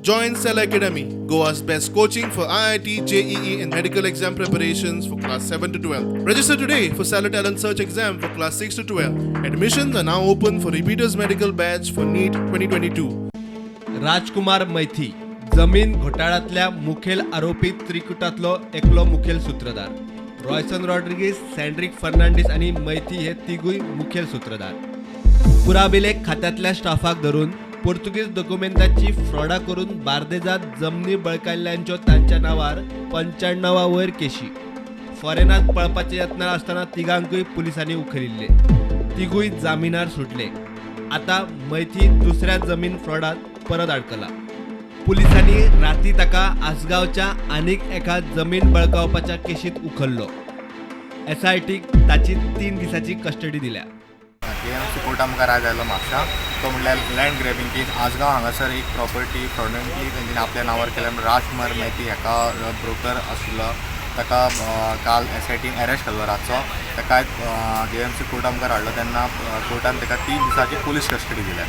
Join Cell Academy, Goa's best coaching for IIT, JEE, and medical exam preparations for class 7 to 12. Register today for Cell Talent Search exam for class 6 to 12. Admissions are now open for repeaters medical batch for NEET 2022. राजकुमार मैथी जमीन घोटाळ्यातल्या मुखेल आरोपी त्रिकुटातलो एकलो मुखेल सूत्रधार. रॉयसन रॉड्रिगीस, सँड्रिक फर्नांडीस आणि मैथी हे तिगूय मुखेल सूत्रधार. पुराभिलेख खात्यातल्या स्टाफाक धरून पोर्तुगीज डॉक्युमेंटाची फ्रॉडा करून बार्देजात जमनी बळकायल्ल्यांच्यो तांच्या नावार 95 वयर केशी. फॉरेनात पळपाचे यत्न आसतना तिगांकूय पुलिसांनी उखलिल्ले. तिगूय जामिनार सुटले. आता मैथी दुसऱ्या जमीन फ्रॉडात परत अडकला. पुलिसांनी राती ताका आसगावच्या आनीक एका जमीन बळकावपाच्या केशीत उखललो. SITक ताची 3 दिसाची कस्टडी दिल्या. KMC कोर्ट आमकां राग आयलो म्हापशा. तो म्हणल्यार लँड ग्रॅबिंग केस. आसगांव हांगासर एक प्रॉपर्टी फ्रॉडंटली तेंच्यांनी आपल्या नांवार केल्या. राजकुमार मैथी हेका ब्रोकर आशिल्लो ताका काल SITन अरेस्ट केल्लो रातचो. ताका KMC कोर्ट आमकां हाडलो तेन्ना कोर्टान ताका 3 दिसाची पुलीस कस्टडी दिल्या.